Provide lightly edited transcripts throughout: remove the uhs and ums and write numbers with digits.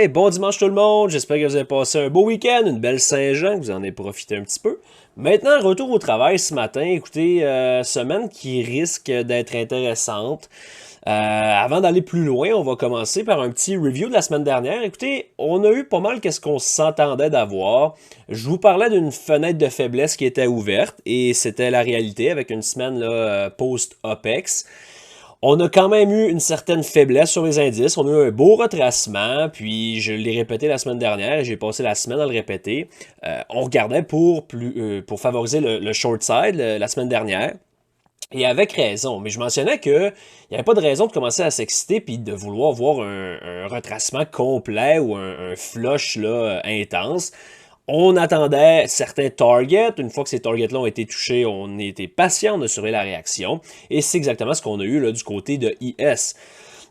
Hey, bon dimanche tout le monde, j'espère que vous avez passé un beau week-end, une belle Saint-Jean, que vous en avez profité un petit peu. Maintenant, retour au travail ce matin, écoutez, semaine qui risque d'être intéressante. Avant d'aller plus loin, on va commencer par un petit review de la semaine dernière. Écoutez, on a eu pas mal qu'est-ce qu'on s'entendait d'avoir. Je vous parlais d'une fenêtre de faiblesse qui était ouverte, et c'était la réalité avec une semaine là, post-OPEX. On a quand même eu une certaine faiblesse sur les indices. On a eu un beau retracement, puis je l'ai répété la semaine dernière et j'ai passé la semaine à le répéter. On regardait pour favoriser le short side la semaine dernière. Et avec raison, mais je mentionnais qu'il n'y avait pas de raison de commencer à s'exciter puis de vouloir voir un retracement complet ou un flush là, intense. On attendait certains targets. Une fois que ces targets-là ont été touchés, on était patient, on a surveillé la réaction. Et c'est exactement ce qu'on a eu là, du côté de IS.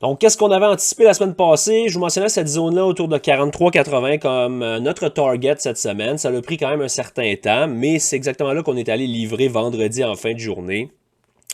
Donc, qu'est-ce qu'on avait anticipé la semaine passée? Je vous mentionnais cette zone-là autour de 43,80 comme notre target cette semaine. Ça a pris quand même un certain temps, mais c'est exactement là qu'on est allé livrer vendredi en fin de journée.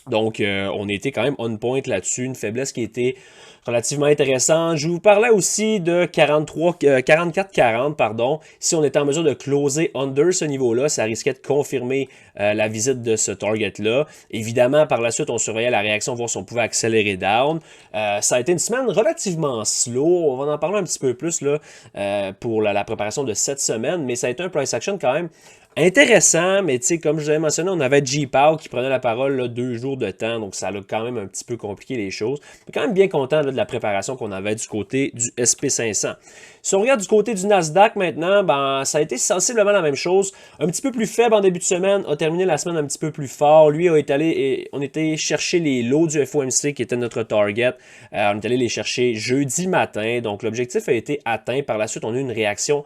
Donc, on était quand même on point là-dessus, une faiblesse qui était relativement intéressante. Je vous parlais aussi de 44,40, pardon. Si on était en mesure de closer under ce niveau-là, ça risquait de confirmer la visite de ce target-là. Évidemment, par la suite, on surveillait la réaction, voir si on pouvait accélérer down. Ça a été une semaine relativement slow. On va en parler un petit peu plus là, pour la préparation de cette semaine, mais ça a été un price action quand même intéressant, mais tu sais, comme je vous avais mentionné, on avait G-Pow qui prenait la parole là, 2 jours de temps, donc ça a quand même un petit peu compliqué les choses. On est quand même bien content là, de la préparation qu'on avait du côté du SP500. Si on regarde du côté du Nasdaq maintenant, ben, ça a été sensiblement la même chose. Un petit peu plus faible en début de semaine, a terminé la semaine un petit peu plus fort. Lui, on était chercher les lots du FOMC qui était notre target. On est allé les chercher jeudi matin, donc l'objectif a été atteint. Par la suite, on a eu une réaction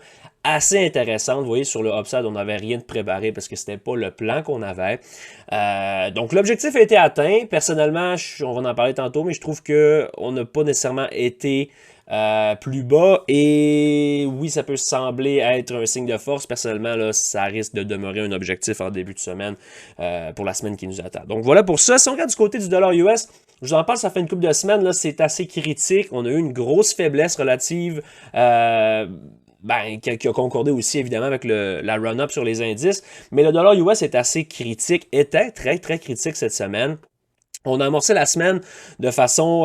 assez intéressante. Vous voyez, sur le upside, on n'avait rien de préparé parce que c'était pas le plan qu'on avait. Donc, l'objectif a été atteint. Personnellement, on va en parler tantôt, mais je trouve qu'on n'a pas nécessairement été plus bas. Et oui, ça peut sembler être un signe de force. Personnellement, là, ça risque de demeurer un objectif en début de semaine pour la semaine qui nous attend. Donc, voilà pour ça. Si on regarde du côté du dollar US, je vous en parle, ça fait une couple de semaines, là, c'est assez critique. On a eu une grosse faiblesse relative qui a concordé aussi évidemment avec la run-up sur les indices, mais le dollar US est assez critique, était très très critique cette semaine. On a amorcé la semaine de façon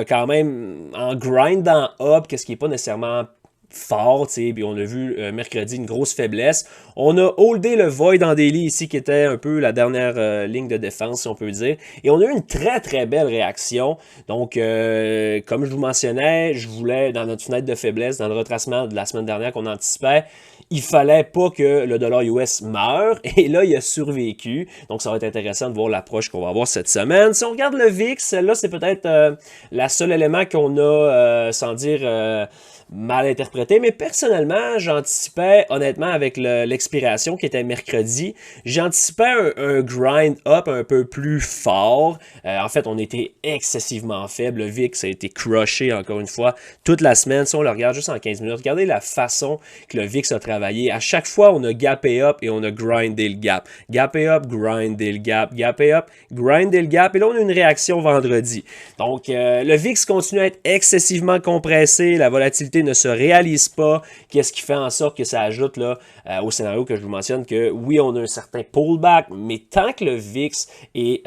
quand même en grindant up, qu'est-ce qui n'est pas nécessairement fort, tu sais, puis on a vu mercredi une grosse faiblesse. On a holdé le void en daily ici, qui était un peu la dernière ligne de défense, si on peut dire. Et on a eu une très très belle réaction. Donc, comme je vous mentionnais, je voulais, dans notre fenêtre de faiblesse, dans le retracement de la semaine dernière qu'on anticipait, il fallait pas que le dollar US meure. Et là, il a survécu. Donc, ça va être intéressant de voir l'approche qu'on va avoir cette semaine. Si on regarde le VIX, celle-là, c'est peut-être la seul élément qu'on a, sans dire mal interprété, mais personnellement, j'anticipais, honnêtement, avec l'expiration qui était mercredi, j'anticipais un grind up un peu plus fort. En fait, on était excessivement faible. Le VIX a été crushé, encore une fois, toute la semaine. Si on le regarde juste en 15 minutes, regardez la façon que le VIX a travaillé. À chaque fois, on a gapé up et on a grindé le gap. Gapé up, grindé le gap. Gapé up, grindé le gap. Et là, on a une réaction vendredi. Donc, le VIX continue à être excessivement compressé. La volatilité ne se réalise pas, qu'est-ce qui fait en sorte que ça ajoute là, au scénario que je vous mentionne que oui, on a un certain pullback, mais tant que le VIX est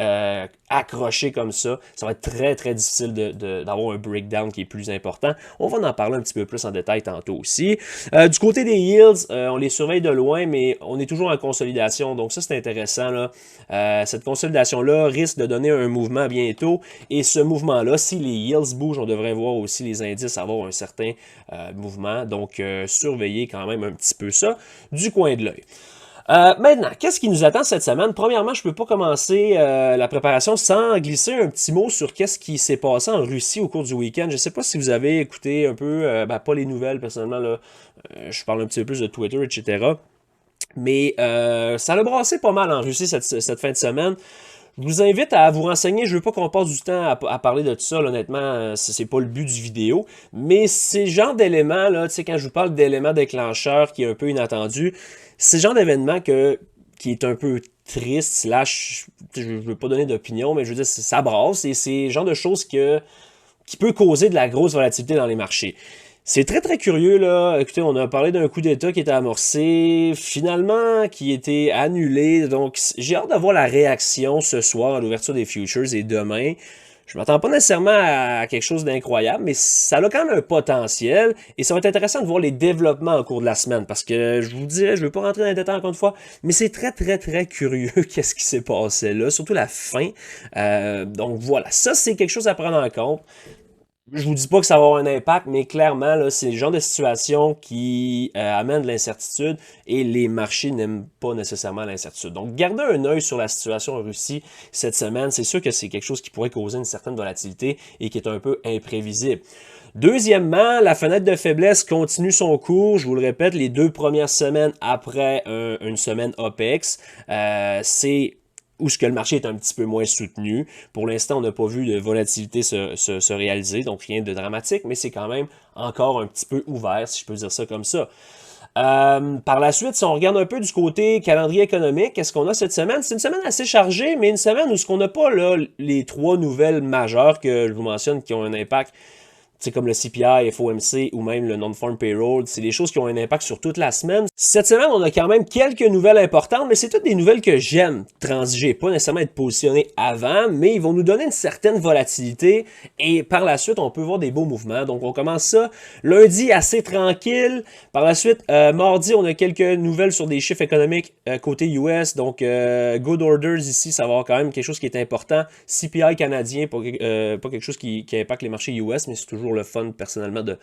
accroché comme ça va être très très difficile d'avoir un breakdown qui est plus important. On va en parler un petit peu plus en détail tantôt aussi. Du côté des yields, on les surveille de loin, mais on est toujours en consolidation, donc ça c'est intéressant là. Cette consolidation-là risque de donner un mouvement bientôt, et ce mouvement-là, si les yields bougent, on devrait voir aussi les indices avoir un certain mouvement, donc surveillez quand même un petit peu ça du coin de l'œil. Maintenant, qu'est-ce qui nous attend cette semaine? Premièrement, je ne peux pas commencer la préparation sans glisser un petit mot sur qu'est-ce qui s'est passé en Russie au cours du week-end. Je ne sais pas si vous avez écouté un peu, pas les nouvelles personnellement, là, je parle un petit peu plus de Twitter, etc. Mais ça a brassé pas mal en Russie cette fin de semaine. Je vous invite à vous renseigner. Je veux pas qu'on passe du temps à parler de tout ça, là, honnêtement, c'est pas le but du vidéo. Mais c'est le genre d'éléments, là, tu sais, quand je vous parle d'éléments déclencheurs qui est un peu inattendu, c'est le genre d'événement qui est un peu triste, slash, je veux pas donner d'opinion, mais je veux dire, ça brasse, et c'est le genre de choses qui peut causer de la grosse volatilité dans les marchés. C'est très très curieux là. Écoutez, on a parlé d'un coup d'État qui était amorcé, finalement qui était annulé. Donc j'ai hâte d'avoir la réaction ce soir à l'ouverture des futures et demain. Je m'attends pas nécessairement à quelque chose d'incroyable, mais ça a quand même un potentiel et ça va être intéressant de voir les développements au cours de la semaine parce que je vous dirais, je veux pas rentrer dans les détails encore une fois, mais c'est très très très curieux qu'est-ce qui s'est passé là, surtout la fin. Donc voilà, ça c'est quelque chose à prendre en compte. Je vous dis pas que ça va avoir un impact, mais clairement, là, c'est le genre de situation qui amène de l'incertitude et les marchés n'aiment pas nécessairement l'incertitude. Donc, gardez un œil sur la situation en Russie cette semaine. C'est sûr que c'est quelque chose qui pourrait causer une certaine volatilité et qui est un peu imprévisible. Deuxièmement, la fenêtre de faiblesse continue son cours. Je vous le répète, les 2 premières semaines après une semaine OPEX, c'est où ce que le marché est un petit peu moins soutenu. Pour l'instant, on n'a pas vu de volatilité se réaliser, donc rien de dramatique, mais c'est quand même encore un petit peu ouvert, si je peux dire ça comme ça. Par la suite, si on regarde un peu du côté calendrier économique, qu'est-ce qu'on a cette semaine? C'est une semaine assez chargée, mais une semaine où ce qu'on n'a pas là, les 3 nouvelles majeures que je vous mentionne qui ont un impact, c'est comme le CPI, FOMC ou même le Non-Farm Payroll, c'est des choses qui ont un impact sur toute la semaine. Cette semaine, on a quand même quelques nouvelles importantes, mais c'est toutes des nouvelles que j'aime transiger, pas nécessairement être positionné avant, mais ils vont nous donner une certaine volatilité et par la suite, on peut voir des beaux mouvements. Donc, on commence ça lundi assez tranquille. Par la suite, mardi, on a quelques nouvelles sur des chiffres économiques côté US. Donc, good orders ici, ça va avoir quand même quelque chose qui est important. CPI canadien, pas quelque chose qui impacte les marchés US, mais c'est toujours le fun personnellement de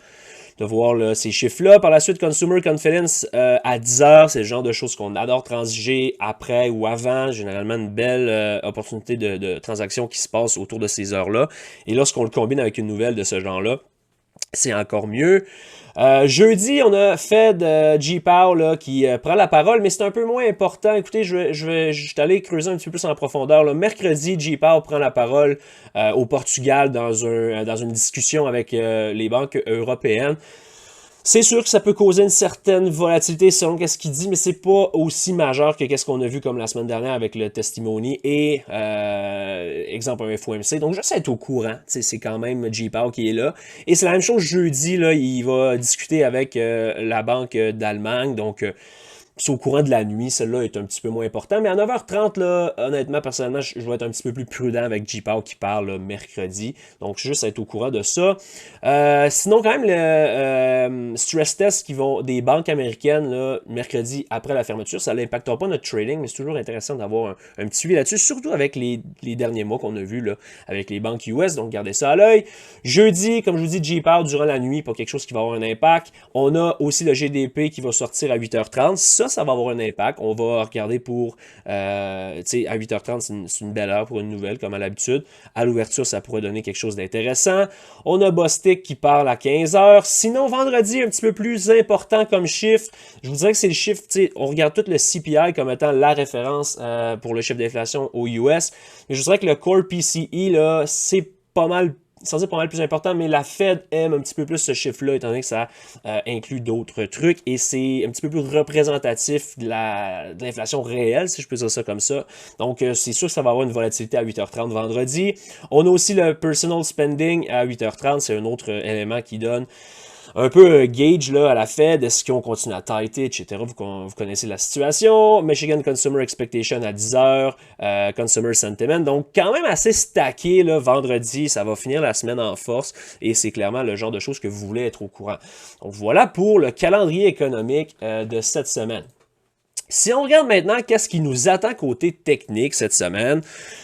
voir là, ces chiffres-là. Par la suite, Consumer Confidence à 10h, c'est le genre de choses qu'on adore transiger après ou avant. Généralement, une belle opportunité de transaction qui se passe autour de ces heures-là. Et lorsqu'on le combine avec une nouvelle de ce genre-là, c'est encore mieux. Jeudi, on a Fed G-Power là, qui prend la parole, mais c'est un peu moins important. Écoutez, je vais aller creuser un petit peu plus en profondeur. Là. Mercredi, G-Power prend la parole au Portugal dans une discussion avec les banques européennes. C'est sûr que ça peut causer une certaine volatilité selon ce qu'il dit, mais c'est pas aussi majeur que ce qu'on a vu comme la semaine dernière avec le testimony et exemple un FOMC. Donc juste être au courant, c'est quand même G-Power qui est là. Et c'est la même chose jeudi, là, il va discuter avec la Banque d'Allemagne, donc c'est au courant de la nuit, celle-là est un petit peu moins important. Mais à 9h30, là, honnêtement, personnellement, je vais être un petit peu plus prudent avec G-Power qui parle là, mercredi. Donc, juste être au courant de ça. Sinon, quand même, le stress test des banques américaines, là, mercredi après la fermeture, ça n'impactera pas notre trading, mais c'est toujours intéressant d'avoir un petit suivi là-dessus, surtout avec les derniers mois qu'on a vus là, avec les banques US. Donc, gardez ça à l'œil. Jeudi, comme je vous dis, G-Power durant la nuit, pas quelque chose qui va avoir un impact. On a aussi le GDP qui va sortir à 8h30. Ça va avoir un impact. On va regarder pour, à 8h30, c'est une belle heure pour une nouvelle, comme à l'habitude. À l'ouverture, ça pourrait donner quelque chose d'intéressant. On a Bostic qui parle à 15h. Sinon, vendredi, un petit peu plus important comme chiffre, je vous dirais que c'est le chiffre, on regarde tout le CPI comme étant la référence pour le chiffre d'inflation aux US. Mais je vous dirais que le Core PCE, là, c'est pas mal plus important, mais la Fed aime un petit peu plus ce chiffre-là, étant donné que ça inclut d'autres trucs, et c'est un petit peu plus représentatif de l'inflation réelle, si je peux dire ça comme ça. Donc, c'est sûr que ça va avoir une volatilité à 8h30 vendredi. On a aussi le Personal Spending à 8h30, c'est un autre élément qui donne un peu gauge là, à la Fed, est-ce qu'on continue à tighter, etc. Vous connaissez la situation. Michigan Consumer Expectation à 10h, Consumer Sentiment. Donc, quand même assez stacké là, vendredi. Ça va finir la semaine en force et c'est clairement le genre de choses que vous voulez être au courant. Donc, voilà pour le calendrier économique de cette semaine. Si on regarde maintenant qu'est-ce qui nous attend côté technique cette semaine,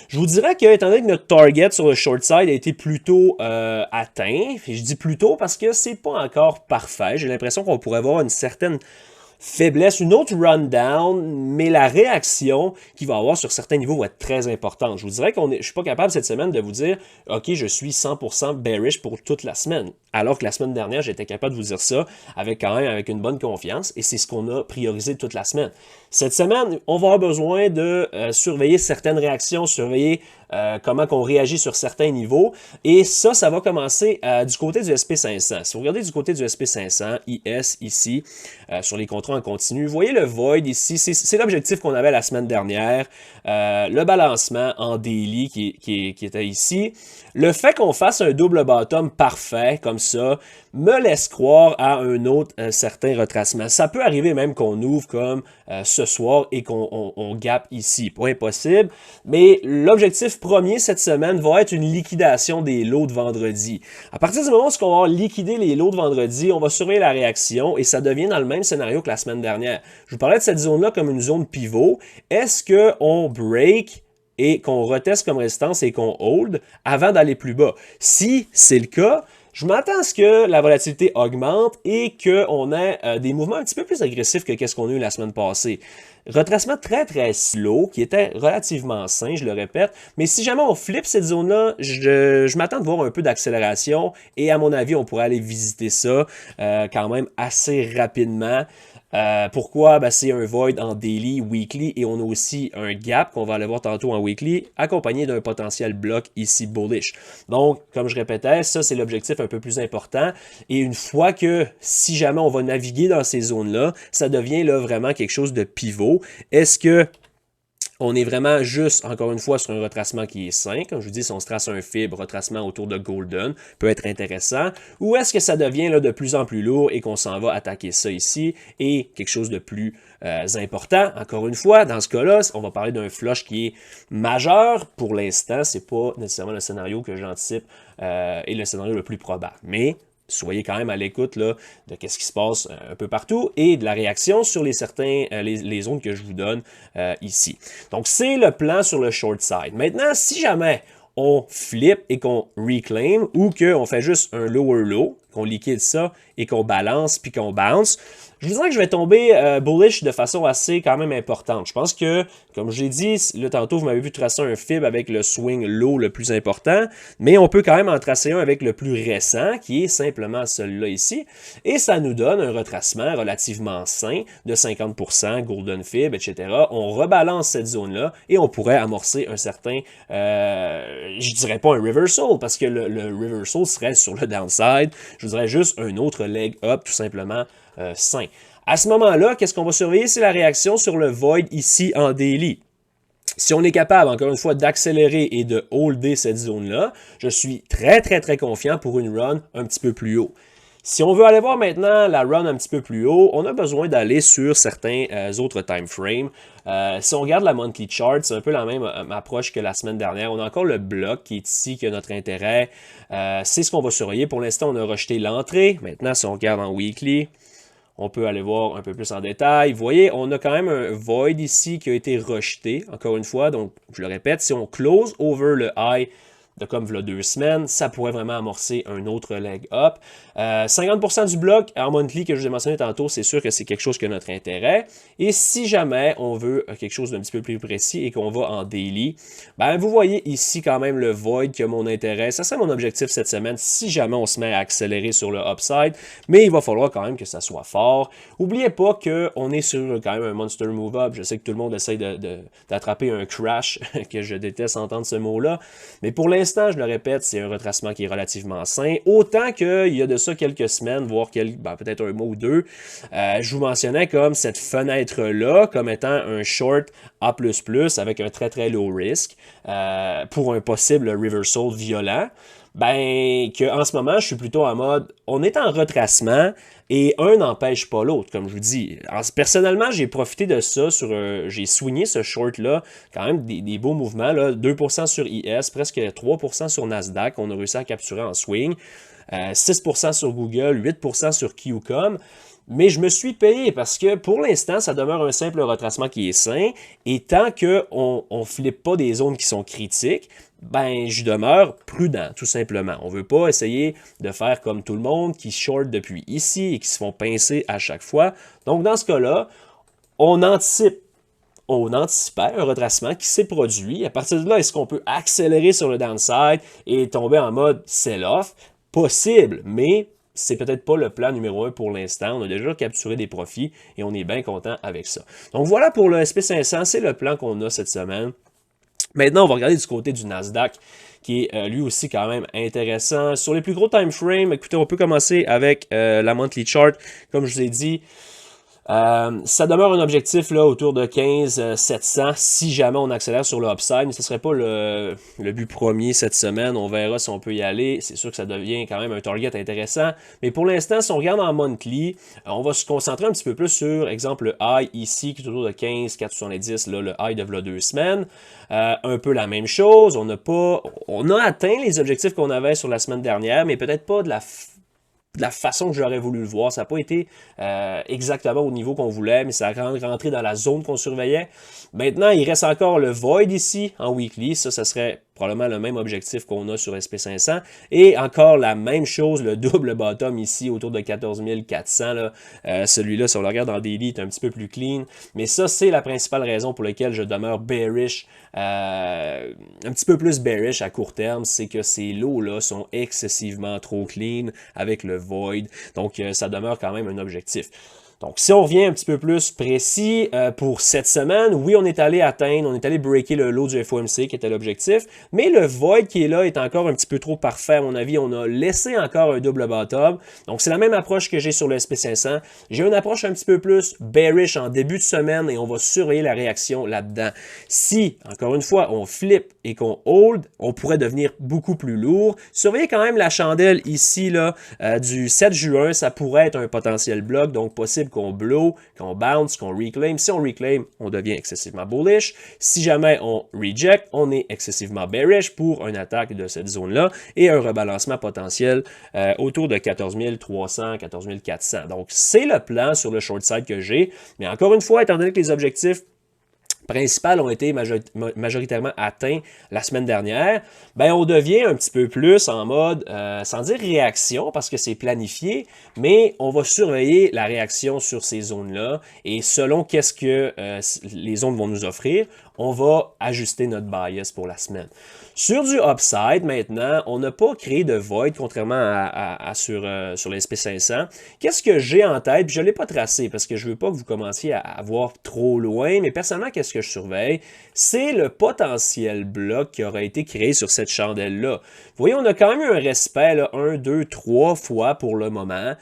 je vous dirais que, étant donné que notre target sur le short side a été plutôt atteint, et je dis plutôt parce que c'est pas encore parfait, j'ai l'impression qu'on pourrait avoir une certaine faiblesse, une autre rundown, mais la réaction qu'il va avoir sur certains niveaux va être très importante. Je vous dirais je suis pas capable cette semaine de vous dire « Ok, je suis 100% bearish pour toute la semaine », alors que la semaine dernière, j'étais capable de vous dire ça avec une bonne confiance, et c'est ce qu'on a priorisé toute la semaine. Cette semaine, on va avoir besoin de surveiller certaines réactions, surveiller comment on réagit sur certains niveaux. Et ça va commencer du côté du SP500. Si vous regardez du côté du SP500, IS ici, sur les contrats en continu. Vous voyez le void ici, c'est l'objectif qu'on avait la semaine dernière. Le balancement en daily qui était ici. Le fait qu'on fasse un double bottom parfait comme ça me laisse croire à un autre certain retracement. Ça peut arriver même qu'on ouvre comme ce soir et qu'on gap ici. Pas impossible, mais l'objectif premier cette semaine va être une liquidation des lots de vendredi. À partir du moment où on va liquider les lots de vendredi, on va surveiller la réaction et ça devient dans le même scénario que la semaine dernière. Je vous parlais de cette zone-là comme une zone pivot. Est-ce qu'on break et qu'on reteste comme résistance et qu'on hold avant d'aller plus bas? Si c'est le cas, je m'attends à ce que la volatilité augmente et qu'on ait des mouvements un petit peu plus agressifs que ce qu'on a eu la semaine passée. Retracement très très slow, qui était relativement sain, je le répète, mais si jamais on flippe cette zone-là, je m'attends de voir un peu d'accélération et à mon avis, on pourrait aller visiter ça quand même assez rapidement. Pourquoi? Ben, c'est un void en daily, weekly, et on a aussi un gap qu'on va aller voir tantôt en weekly, accompagné d'un potentiel bloc ici bullish. Donc, comme je répétais, ça c'est l'objectif un peu plus important. Et une fois que, si jamais on va naviguer dans ces zones-là, ça devient là vraiment quelque chose de pivot. Est-ce que on est vraiment juste, encore une fois, sur un retracement qui est sain. Comme je vous dis, si on se trace un fibre, retracement autour de Golden peut être intéressant. Ou est-ce que ça devient là, de plus en plus lourd et qu'on s'en va attaquer ça ici et quelque chose de plus important? Encore une fois, dans ce cas-là, on va parler d'un flush qui est majeur. Pour l'instant, c'est pas nécessairement le scénario que j'anticipe et le scénario le plus probable. Mais soyez quand même à l'écoute de ce qui se passe un peu partout et de la réaction sur les zones que je vous donne ici. Donc, c'est le plan sur le short side. Maintenant, si jamais on flip et qu'on reclaim ou qu'on fait juste un lower low, qu'on liquide ça et qu'on balance puis qu'on bounce, je vous dirais que je vais tomber bullish de façon assez quand même importante. Je pense que, comme je l'ai dit, là tantôt vous m'avez vu tracer un fib avec le swing low le plus important, mais on peut quand même en tracer un avec le plus récent, qui est simplement celui-là ici, et ça nous donne un retracement relativement sain de 50%, golden fib, etc. On rebalance cette zone-là et on pourrait amorcer un certain, je dirais pas un reversal, parce que le reversal serait sur le downside, je vous dirais juste un autre leg up tout simplement sain. À ce moment-là, qu'est-ce qu'on va surveiller? C'est la réaction sur le void ici en daily. Si on est capable, encore une fois, d'accélérer et de holder cette zone-là, je suis très, très, très confiant pour une run un petit peu plus haut. Si on veut aller voir maintenant la run un petit peu plus haut, on a besoin d'aller sur certains autres time frames. Si on regarde la monthly chart, c'est un peu la même approche que la semaine dernière. On a encore le bloc qui est ici, qui a notre intérêt. C'est ce qu'on va surveiller. Pour l'instant, on a rejeté l'entrée. Maintenant, si on regarde en weekly, on peut aller voir un peu plus en détail. Vous voyez, on a quand même un void ici qui a été rejeté, encore une fois. Donc, je le répète, si on close over le high de comme il y a 2 semaines, ça pourrait vraiment amorcer un autre leg up. 50% du bloc en monthly que je vous ai mentionné tantôt, c'est sûr que c'est quelque chose qui a notre intérêt. Et si jamais on veut quelque chose d'un petit peu plus précis et qu'on va en daily, ben vous voyez ici quand même le void qui a mon intérêt. Ça serait mon objectif cette semaine si jamais on se met à accélérer sur le upside. Mais il va falloir quand même que ça soit fort. N'oubliez pas qu'on est sur quand même un monster move up. Je sais que tout le monde essaye d'attraper un crash, que je déteste entendre ce mot-là. Mais pour l'instant, je le répète, c'est un retracement qui est relativement sain. Autant qu'il y a de ça quelques semaines, voire peut-être un mois ou deux, je vous mentionnais comme cette fenêtre-là comme étant un short A++ avec un très très low risk pour un possible reversal violent. Ben, qu'en ce moment, je suis plutôt en mode, on est en retracement et un n'empêche pas l'autre, comme je vous dis. Alors, personnellement, j'ai profité de ça, j'ai swingé ce short-là, quand même des beaux mouvements, là, 2% sur IS, presque 3% sur Nasdaq, on a réussi à capturer en swing, 6% sur Google, 8% sur QCOM. Mais je me suis payé parce que pour l'instant, ça demeure un simple retracement qui est sain. Et tant qu'on ne flippe pas des zones qui sont critiques, ben je demeure prudent, tout simplement. On ne veut pas essayer de faire comme tout le monde qui short depuis ici et qui se font pincer à chaque fois. Donc dans ce cas-là, on anticipait un retracement qui s'est produit. À partir de là, est-ce qu'on peut accélérer sur le downside et tomber en mode sell-off? Possible, mais c'est peut-être pas le plan numéro 1 pour l'instant. On a déjà capturé des profits et on est bien content avec ça. Donc voilà pour le SP500, c'est le plan qu'on a cette semaine. Maintenant, on va regarder du côté du Nasdaq, qui est lui aussi quand même intéressant. Sur les plus gros time frames, écoutez, on peut commencer avec la monthly chart. Comme je vous ai dit, Ça demeure un objectif là, autour de 15 700 si jamais on accélère sur le upside, mais ce ne serait pas le but premier cette semaine. On verra si on peut y aller. C'est sûr que ça devient quand même un target intéressant. Mais pour l'instant, si on regarde en monthly, on va se concentrer un petit peu plus sur, exemple, le high ici, qui est autour de 15 470, là, le high de là 2 semaines. Un peu la même chose. On a atteint les objectifs qu'on avait sur la semaine dernière, mais peut-être pas de la façon que j'aurais voulu le voir. Ça n'a pas été exactement au niveau qu'on voulait, mais ça a rentré dans la zone qu'on surveillait. Maintenant, il reste encore le void ici en weekly. Ça serait probablement le même objectif qu'on a sur SP500. Et encore la même chose, le double bottom ici autour de 14 400. Celui-là, si on le regarde en daily, est un petit peu plus clean. Mais ça, c'est la principale raison pour laquelle je demeure bearish, un petit peu plus bearish à court terme, c'est que ces lots-là sont excessivement trop clean avec le void. Donc, ça demeure quand même un objectif. Donc, si on revient un petit peu plus précis pour cette semaine, oui, on est allé breaker le low du FOMC qui était l'objectif, mais le void qui est là est encore un petit peu trop parfait à mon avis. On a laissé encore un double bottom. Donc, c'est la même approche que j'ai sur le SP500. J'ai une approche un petit peu plus bearish en début de semaine et on va surveiller la réaction là-dedans. Si, encore une fois, on flip et qu'on hold, on pourrait devenir beaucoup plus lourd. Surveillez quand même la chandelle ici là, du 7 juin, ça pourrait être un potentiel bloc, donc possible qu'on blow, qu'on bounce, qu'on reclaim. Si on reclaim, on devient excessivement bullish. Si jamais on reject, on est excessivement bearish pour une attaque de cette zone-là et un rebalancement potentiel autour de 14 300, 14 400. Donc, c'est le plan sur le short side que j'ai. Mais encore une fois, étant donné que les objectifs principales ont été majoritairement atteints la semaine dernière, ben on devient un petit peu plus en mode, sans dire réaction, parce que c'est planifié, mais on va surveiller la réaction sur ces zones-là, et selon qu'est-ce que les zones vont nous offrir, on va ajuster notre bias pour la semaine. Sur du upside, maintenant, on n'a pas créé de void, contrairement sur le SP500. Qu'est-ce que j'ai en tête? Puis je ne l'ai pas tracé parce que je ne veux pas que vous commenciez à voir trop loin, mais personnellement, qu'est-ce que je surveille? C'est le potentiel bloc qui aurait été créé sur cette chandelle-là. Vous voyez, on a quand même eu un respect, là, 1, 2, 3 fois pour le moment.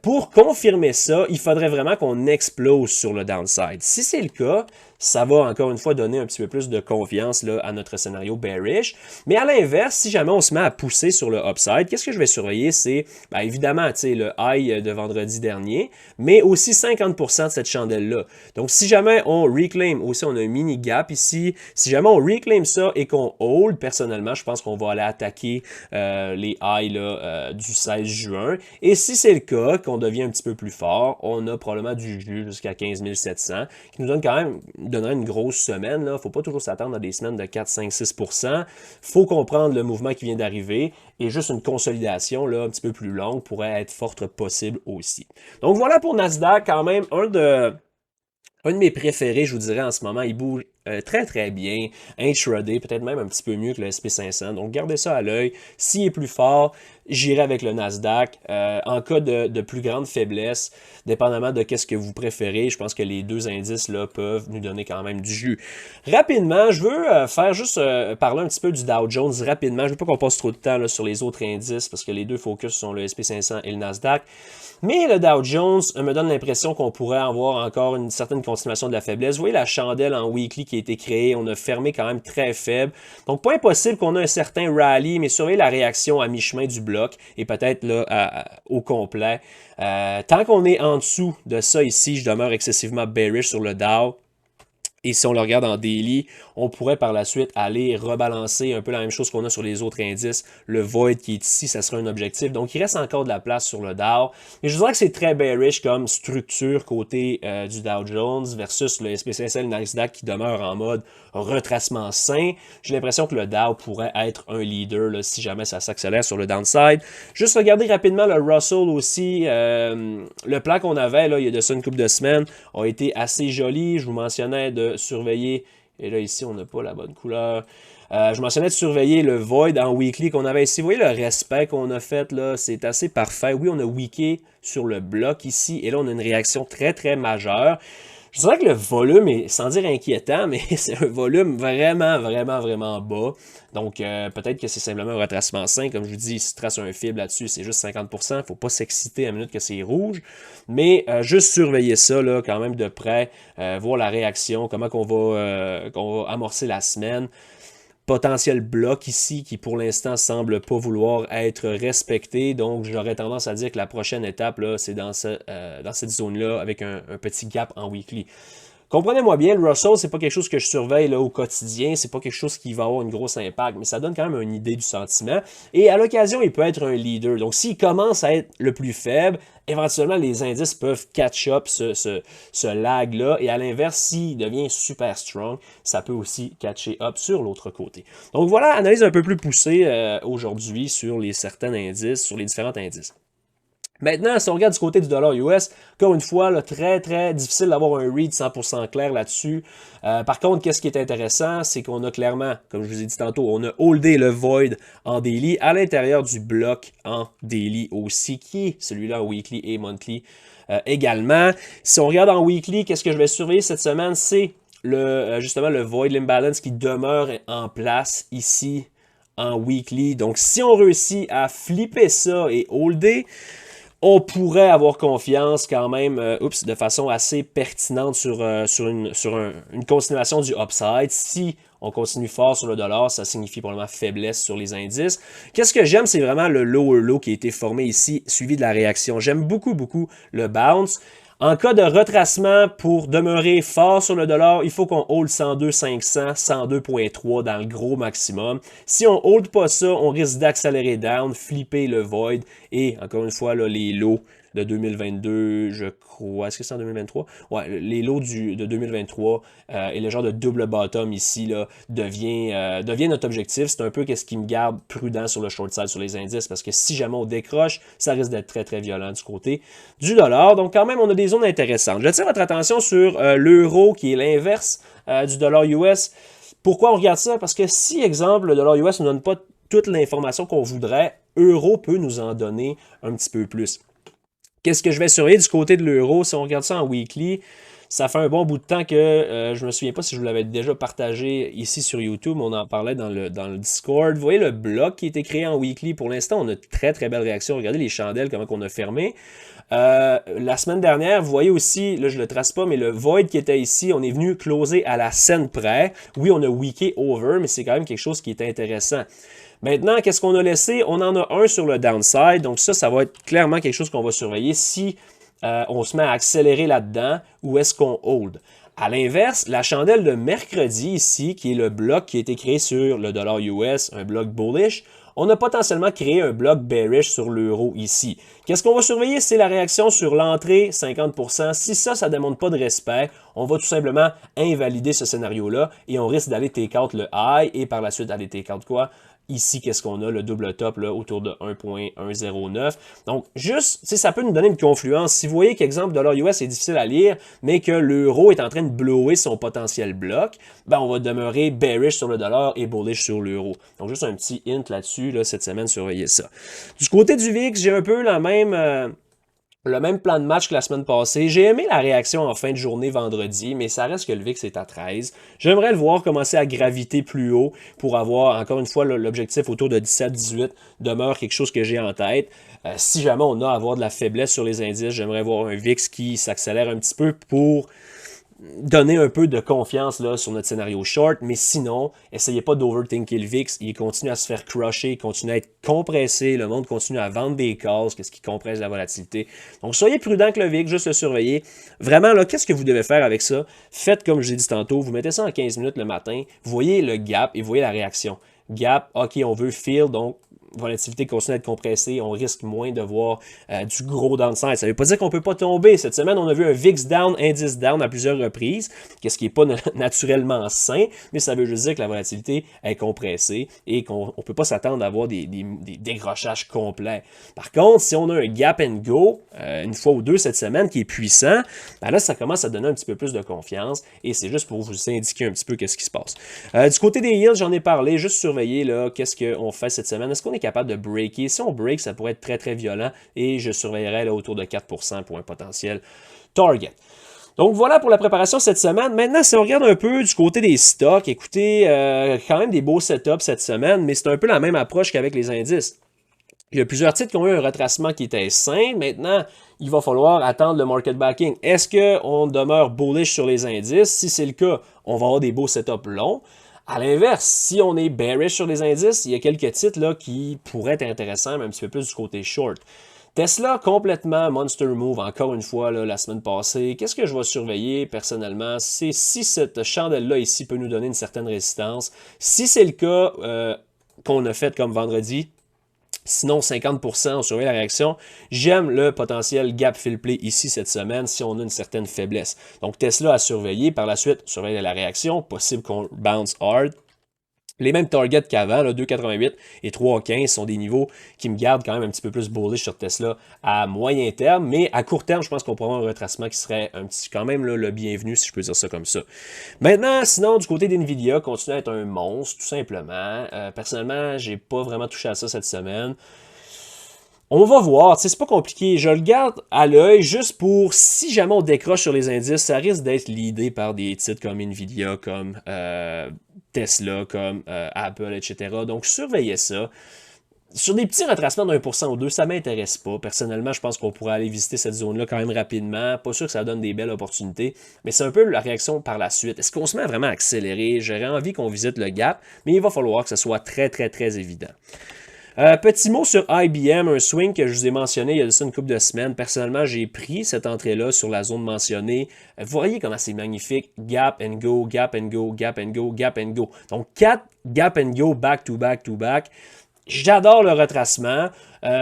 Pour confirmer ça, il faudrait vraiment qu'on explose sur le downside. Si c'est le cas, ça va encore une fois donner un petit peu plus de confiance là, à notre scénario bearish. Mais à l'inverse, si jamais on se met à pousser sur le upside, qu'est-ce que je vais surveiller? C'est évidemment le high de vendredi dernier, mais aussi 50% de cette chandelle-là. Donc si jamais on reclaim, aussi on a un mini gap ici, si jamais on reclaim ça et qu'on hold, personnellement, je pense qu'on va aller attaquer les highs là, du 16 juin. Et si c'est le cas, qu'on devient un petit peu plus fort, on a probablement du jus jusqu'à 15 700, qui nous donne quand même donnerait une grosse semaine. Il ne faut pas toujours s'attendre à des semaines de 4, 5, 6%. Il faut comprendre le mouvement qui vient d'arriver et juste une consolidation là, un petit peu plus longue pourrait être forte possible aussi. Donc voilà pour Nasdaq, quand même un de mes préférés, je vous dirais en ce moment. Il bouge très très bien, intraday, peut-être même un petit peu mieux que le SP500. Donc gardez ça à l'œil. S'il est plus fort, j'irai avec le Nasdaq. En cas de plus grande faiblesse, dépendamment de qu'est-ce que vous préférez, je pense que les deux indices là peuvent nous donner quand même du jus. Rapidement, je veux faire juste parler un petit peu du Dow Jones rapidement. Je ne veux pas qu'on passe trop de temps là, sur les autres indices parce que les deux focus sont le SP500 et le Nasdaq. Mais le Dow Jones me donne l'impression qu'on pourrait avoir encore une certaine continuation de la faiblesse. Vous voyez la chandelle en weekly qui a été créée, on a fermé quand même très faible. Donc pas impossible qu'on ait un certain rallye, mais surveillez la réaction à mi-chemin du bloc et peut-être là au complet. Tant qu'on est en dessous de ça ici, je demeure excessivement bearish sur le Dow. Et si on le regarde en daily, on pourrait par la suite aller rebalancer un peu la même chose qu'on a sur les autres indices. Le void qui est ici, ça sera un objectif. Donc, il reste encore de la place sur le Dow. Mais je dirais que c'est très bearish comme structure côté du Dow Jones versus le SP500 et le Nasdaq qui demeure en mode retracement sain. J'ai l'impression que le Dow pourrait être un leader là, si jamais ça s'accélère sur le downside. Juste regarder rapidement le Russell aussi. Le plan qu'on avait là, il y a de ça une couple de semaines a été assez joli. Je vous mentionnais de surveiller, et là ici on n'a pas la bonne couleur, je mentionnais de surveiller le void en weekly qu'on avait ici. Vous voyez le respect qu'on a fait là, c'est assez parfait. Oui, on a weaké sur le bloc ici, et là on a une réaction très très majeure. Je dirais que le volume est, sans dire inquiétant, mais c'est un volume vraiment, vraiment, vraiment bas. Donc, peut-être que c'est simplement un retracement sain. Comme je vous dis, si tu traces un fib là-dessus, c'est juste 50%. Faut pas s'exciter à la minute que c'est rouge. Mais juste surveiller ça là, quand même de près, voir la réaction, comment qu'on va amorcer la semaine. Potentiel bloc ici qui pour l'instant semble pas vouloir être respecté. Donc j'aurais tendance à dire que la prochaine étape, là, c'est dans cette zone-là avec un petit gap en weekly. Comprenez-moi bien, le Russell, c'est pas quelque chose que je surveille là, au quotidien, c'est pas quelque chose qui va avoir une grosse impact, mais ça donne quand même une idée du sentiment. Et à l'occasion, il peut être un leader. Donc s'il commence à être le plus faible, éventuellement les indices peuvent catch up ce lag-là. Et à l'inverse, s'il devient super strong, ça peut aussi catcher up sur l'autre côté. Donc voilà, analyse un peu plus poussée aujourd'hui sur les certains indices, sur les différents indices. Maintenant, si on regarde du côté du dollar US, encore une fois, là, très très difficile d'avoir un read 100% clair là-dessus. Par contre, qu'est-ce qui est intéressant, c'est qu'on a clairement, comme je vous ai dit tantôt, on a holdé le void en daily à l'intérieur du bloc en daily aussi, qui est celui-là en weekly et monthly également. Si on regarde en weekly, qu'est-ce que je vais surveiller cette semaine, c'est justement le void, l'imbalance qui demeure en place ici en weekly. Donc, si on réussit à flipper ça et holder, on pourrait avoir confiance quand même de façon assez pertinente sur une continuation du upside. Si on continue fort sur le dollar, ça signifie probablement faiblesse sur les indices. Qu'est-ce que j'aime, c'est vraiment le lower low qui a été formé ici, suivi de la réaction. J'aime beaucoup, beaucoup le bounce. En cas de retracement, pour demeurer fort sur le dollar, il faut qu'on hold 102 500, 102.3 dans le gros maximum. Si on hold pas ça, on risque d'accélérer down, flipper le void et encore une fois là, les lows de 2022, je crois. Est-ce que c'est en 2023? Ouais, les lots de 2023 et le genre de double bottom ici là, devient notre objectif. C'est un peu ce qui me garde prudent sur le short side sur les indices parce que si jamais on décroche, ça risque d'être très très violent du côté du dollar. Donc quand même, on a des zones intéressantes. Je tire votre attention sur l'euro qui est l'inverse du dollar US. Pourquoi on regarde ça? Parce que si, exemple, le dollar US ne donne pas toute l'information qu'on voudrait, euro peut nous en donner un petit peu plus. Qu'est-ce que je vais surveiller du côté de l'euro? Si on regarde ça en weekly, ça fait un bon bout de temps que je me souviens pas si je vous l'avais déjà partagé ici sur YouTube, on en parlait dans le Discord. Vous voyez le bloc qui a été créé en weekly. Pour l'instant, on a très très belle réaction. Regardez les chandelles, comment on a fermé. La semaine dernière, vous voyez aussi, là je le trace pas, mais le void qui était ici, on est venu closer à la scène près. Oui, on a weaké over, mais c'est quand même quelque chose qui est intéressant. Maintenant, qu'est-ce qu'on a laissé? On en a un sur le downside, donc ça va être clairement quelque chose qu'on va surveiller si on se met à accélérer là-dedans ou est-ce qu'on hold. À l'inverse, la chandelle de mercredi ici, qui est le bloc qui a été créé sur le dollar US, un bloc bullish, on a potentiellement créé un bloc bearish sur l'euro ici. Qu'est-ce qu'on va surveiller? C'est la réaction sur l'entrée, 50%. Si ça ne démontre pas de respect, on va tout simplement invalider ce scénario-là et on risque d'aller take out le high et par la suite aller take out quoi? Ici, qu'est-ce qu'on a? Le double top là, autour de 1.109. Donc, juste, ça peut nous donner une confluence. Si vous voyez qu'exemple, dollar US est difficile à lire, mais que l'euro est en train de blower son potentiel bloc, ben, on va demeurer bearish sur le dollar et bullish sur l'euro. Donc, juste un petit hint là-dessus, là, cette semaine, surveillez ça. Du côté du VIX, j'ai un peu le même plan de match que la semaine passée. J'ai aimé la réaction en fin de journée vendredi, mais ça reste que le VIX est à 13. J'aimerais le voir commencer à graviter plus haut pour avoir, encore une fois, l'objectif autour de 17-18 demeure quelque chose que j'ai en tête. Si jamais on a à avoir de la faiblesse sur les indices, j'aimerais voir un VIX qui s'accélère un petit peu pour donner un peu de confiance là, sur notre scénario short, mais sinon, essayez pas d'overthinker le VIX, il continue à se faire crusher, il continue à être compressé, le monde continue à vendre des calls, ce qui compresse la volatilité. Donc, soyez prudent avec le VIX, juste le surveiller. Vraiment, là, qu'est-ce que vous devez faire avec ça? Faites comme je l'ai dit tantôt, vous mettez ça en 15 minutes le matin, vous voyez le gap et vous voyez la réaction. Gap, ok, on veut fill, donc volatilité continue à être compressée, on risque moins de voir du gros downside. Ça ne veut pas dire qu'on ne peut pas tomber. Cette semaine, on a vu un VIX down, indice down à plusieurs reprises, ce qui n'est pas naturellement sain, mais ça veut juste dire que la volatilité est compressée et qu'on ne peut pas s'attendre à avoir des décrochages complets. Par contre, si on a un gap and go, une fois ou deux cette semaine, qui est puissant, ben là, ça commence à donner un petit peu plus de confiance et c'est juste pour vous indiquer un petit peu qu'est-ce qui se passe. Du côté des yields, j'en ai parlé, juste surveiller là, qu'est-ce qu'on fait cette semaine. Est-ce qu'on est capable de breaker? Si on break, ça pourrait être très très violent et je surveillerais là, autour de 4% pour un potentiel target. Donc voilà pour la préparation cette semaine. Maintenant, si on regarde un peu du côté des stocks, écoutez, quand même des beaux setups cette semaine, mais c'est un peu la même approche qu'avec les indices. Il y a plusieurs titres qui ont eu un retracement qui était sain. Maintenant, il va falloir attendre le market backing. Est-ce qu'on demeure bullish sur les indices? Si c'est le cas, on va avoir des beaux setups longs. À l'inverse, si on est bearish sur les indices, il y a quelques titres là, qui pourraient être intéressants, mais un petit peu plus du côté short. Tesla, complètement monster move, encore une fois, là, la semaine passée. Qu'est-ce que je vais surveiller personnellement? C'est si cette chandelle-là ici peut nous donner une certaine résistance. Si c'est le cas qu'on a fait comme vendredi, sinon 50%, on surveille la réaction. J'aime le potentiel gap fill play ici cette semaine si on a une certaine faiblesse. Donc Tesla à surveiller. Par la suite, surveiller la réaction. Possible qu'on bounce hard. Les mêmes targets qu'avant, 2,88 et 3,15 sont des niveaux qui me gardent quand même un petit peu plus bullish sur Tesla à moyen terme, mais à court terme, je pense qu'on pourra avoir un retracement qui serait un petit, quand même là, le bienvenu, si je peux dire ça comme ça. Maintenant, sinon, du côté d'NVIDIA, continue à être un monstre, tout simplement. Personnellement, j'ai pas vraiment touché à ça cette semaine. On va voir, c'est pas compliqué. Je le garde à l'œil juste pour, si jamais on décroche sur les indices, ça risque d'être l'idée par des titres comme Nvidia, comme Tesla, comme Apple, etc. Donc, surveillez ça. Sur des petits retracements d'1% ou 2, ça m'intéresse pas. Personnellement, je pense qu'on pourrait aller visiter cette zone-là quand même rapidement. Pas sûr que ça donne des belles opportunités, mais c'est un peu la réaction par la suite. Est-ce qu'on se met vraiment à accélérer? J'aurais envie qu'on visite le gap, mais il va falloir que ce soit très, très, très évident. Petit mot sur IBM, un swing que je vous ai mentionné il y a une couple de semaines. Personnellement, j'ai pris cette entrée-là sur la zone mentionnée. Vous voyez comment c'est magnifique. Gap and go, gap and go, gap and go, gap and go. Donc, 4 gap and go back to back to back. J'adore le retracement.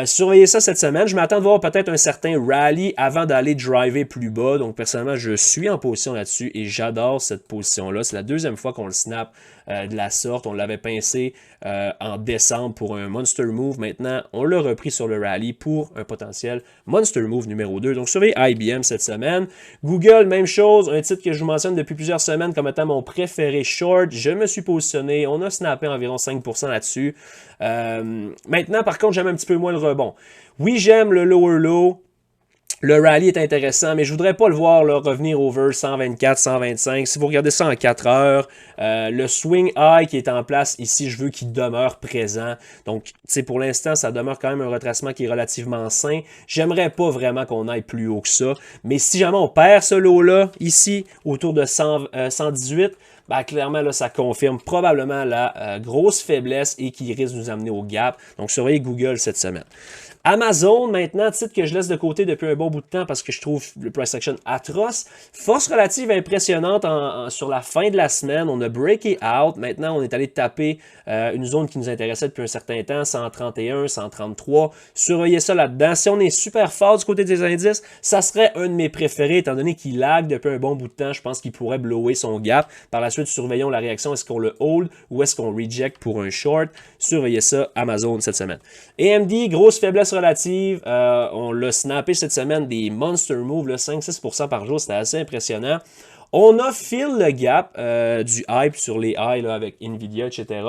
Surveillez ça cette semaine. Je m'attends de voir peut-être un certain rally avant d'aller driver plus bas. Donc, personnellement, je suis en position là-dessus et j'adore cette position-là. C'est la deuxième fois qu'on le snap de la sorte. On l'avait pincé en décembre pour un monster move. Maintenant, on l'a repris sur le rally pour un potentiel monster move numéro 2. Donc, surveillez IBM cette semaine. Google, même chose. Un titre que je vous mentionne depuis plusieurs semaines comme étant mon préféré short. Je me suis positionné. On a snappé environ 5% là-dessus. Maintenant, par contre, j'aime un petit peu moins le rebond. Oui, j'aime le lower low. Le rally est intéressant, mais je voudrais pas le voir là, revenir over 124, 125. Si vous regardez ça en 4 heures, le swing high qui est en place ici, je veux qu'il demeure présent. Donc, pour l'instant, ça demeure quand même un retracement qui est relativement sain. J'aimerais pas vraiment qu'on aille plus haut que ça. Mais si jamais on perd ce lot-là, ici, autour de 118, ben, clairement, là, ça confirme probablement la grosse faiblesse et qui risque de nous amener au gap. Donc, surveillez Google cette semaine. Amazon, maintenant, titre que je laisse de côté depuis un bon bout de temps parce que je trouve le price action atroce. Force relative impressionnante sur la fin de la semaine. On a breaké out. Maintenant, on est allé taper une zone qui nous intéressait depuis un certain temps, 131, 133. Surveillez ça là-dedans. Si on est super fort du côté des indices, ça serait un de mes préférés étant donné qu'il lag depuis un bon bout de temps. Je pense qu'il pourrait blower son gap. Par la suite, surveillons la réaction. Est-ce qu'on le hold ou est-ce qu'on reject pour un short? Surveillez ça, Amazon, cette semaine. AMD, grosse faiblesse relative. On l'a snappé cette semaine des monster moves, 5-6% par jour. C'était assez impressionnant. On a fill le gap du hype sur les highs là, avec Nvidia, etc.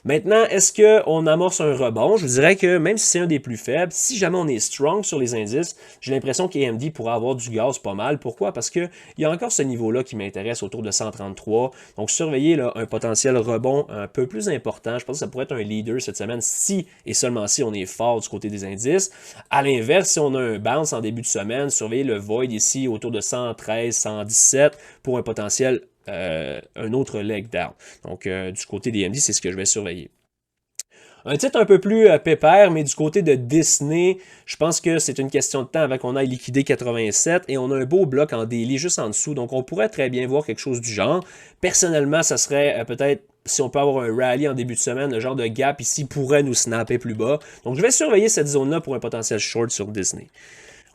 Maintenant, est-ce qu'on amorce un rebond? Je vous dirais que même si c'est un des plus faibles, si jamais on est strong sur les indices, j'ai l'impression qu'AMD pourra avoir du gaz pas mal. Pourquoi? Parce qu'il y a encore ce niveau-là qui m'intéresse autour de 133. Donc, surveillez là, un potentiel rebond un peu plus important. Je pense que ça pourrait être un leader cette semaine si et seulement si on est fort du côté des indices. À l'inverse, si on a un bounce en début de semaine, surveillez le void ici autour de 113, 117 pour un potentiel, un autre leg down. Donc, du côté des AMD, c'est ce que je vais surveiller. Un titre un peu plus pépère, mais du côté de Disney, je pense que c'est une question de temps avant qu'on aille liquider 87 et on a un beau bloc en daily juste en dessous. Donc, on pourrait très bien voir quelque chose du genre. Personnellement, ça serait peut-être, si on peut avoir un rally en début de semaine, le genre de gap ici pourrait nous snapper plus bas. Donc, je vais surveiller cette zone-là pour un potentiel short sur Disney.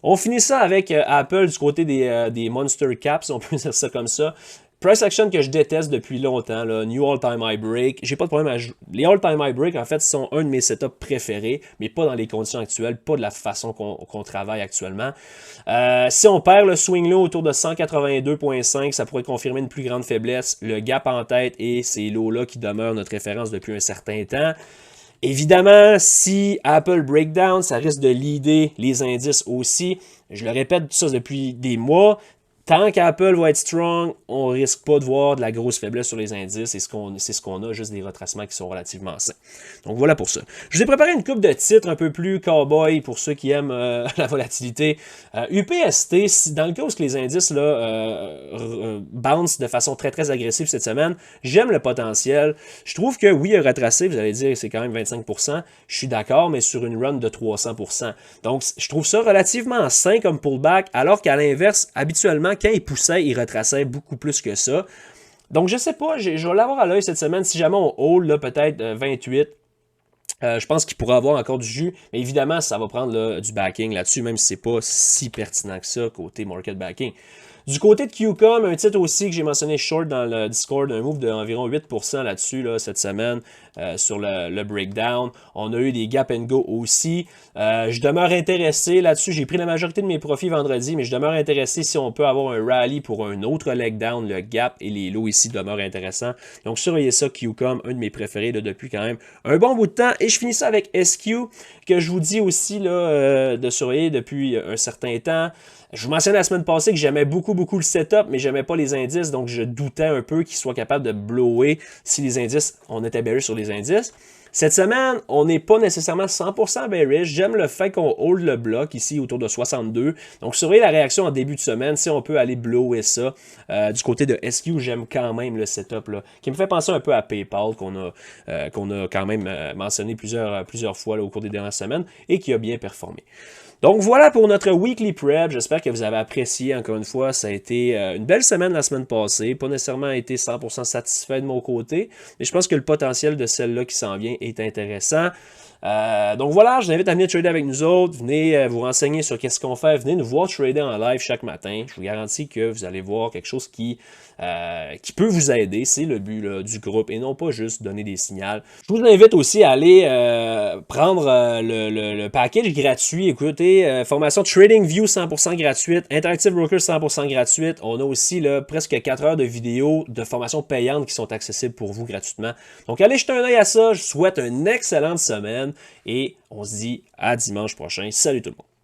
On finit ça avec Apple du côté des Monster Caps, on peut dire ça comme ça. Price action que je déteste depuis longtemps, là, New All-Time High Break. J'ai pas de problème à jouer. Les All-Time High Break, en fait, sont un de mes setups préférés, mais pas dans les conditions actuelles, pas de la façon qu'on travaille actuellement. Si on perd le swing low autour de 182.5, ça pourrait confirmer une plus grande faiblesse. Le gap en tête et ces lows-là qui demeurent notre référence depuis un certain temps. Évidemment, si Apple breakdown, ça risque de leader les indices aussi. Je le répète ça depuis des mois. Tant qu'Apple va être strong, on risque pas de voir de la grosse faiblesse sur les indices. C'est ce qu'on a, juste des retracements qui sont relativement sains. Donc voilà pour ça. Je vous ai préparé une coupe de titres un peu plus cowboy pour ceux qui aiment la volatilité. UPST, dans le cas où les indices là, bounce de façon très très agressive cette semaine, j'aime le potentiel. Je trouve que oui, il a retracé, vous allez dire que c'est quand même 25%. Je suis d'accord, mais sur une run de 300%. Donc je trouve ça relativement sain comme pullback, alors qu'à l'inverse, habituellement, quand il poussait, il retraçait beaucoup plus que ça. Donc, je sais pas, je vais l'avoir à l'œil cette semaine. Si jamais on hold, là, peut-être 28, je pense qu'il pourrait avoir encore du jus. Mais évidemment, ça va prendre là, du backing là-dessus, même si c'est pas si pertinent que ça côté market backing. Du côté de QCOM, un titre aussi que j'ai mentionné short dans le Discord, un move d'environ 8% là-dessus là, cette semaine sur le breakdown. On a eu des gap and go aussi. Je demeure intéressé là-dessus. J'ai pris la majorité de mes profits vendredi, mais je demeure intéressé si on peut avoir un rally pour un autre leg down. Le gap et les lows ici demeurent intéressants. Donc surveillez ça, QCOM, un de mes préférés là, depuis quand même un bon bout de temps. Et je finis ça avec SQ, que je vous dis aussi là, de surveiller depuis un certain temps. Je vous mentionnais la semaine passée que j'aimais beaucoup le setup, mais j'aimais pas les indices, donc je doutais un peu qu'il soit capable de blower si les indices, on était bearish sur les indices. Cette semaine, on n'est pas nécessairement 100% bearish. J'aime le fait qu'on hold le bloc ici autour de 62. Donc, surveillez la réaction en début de semaine, si on peut aller blower ça. Du côté de SQ, j'aime quand même le setup là, qui me fait penser un peu à PayPal qu'on a quand même mentionné plusieurs fois là, au cours des dernières semaines et qui a bien performé. Donc voilà pour notre weekly prep. J'espère que vous avez apprécié encore une fois. Ça a été une belle semaine la semaine passée. Pas nécessairement été 100% satisfait de mon côté, mais je pense que le potentiel de celle-là qui s'en vient est intéressant. Donc voilà, je vous invite à venir trader avec nous autres. Venez vous renseigner sur qu'est-ce qu'on fait. Venez nous voir trader en live chaque matin. Je vous garantis que vous allez voir quelque chose qui peut vous aider. C'est le but là, du groupe et non pas juste donner des signaux. Je vous invite aussi à aller prendre le package gratuit. Écoutez, formation TradingView 100% gratuite, Interactive Broker 100% gratuite. On a aussi là, presque 4 heures de vidéos de formation payante qui sont accessibles pour vous gratuitement. Donc allez jeter un œil à ça. Je vous souhaite une excellente semaine et on se dit à dimanche prochain. Salut tout le monde.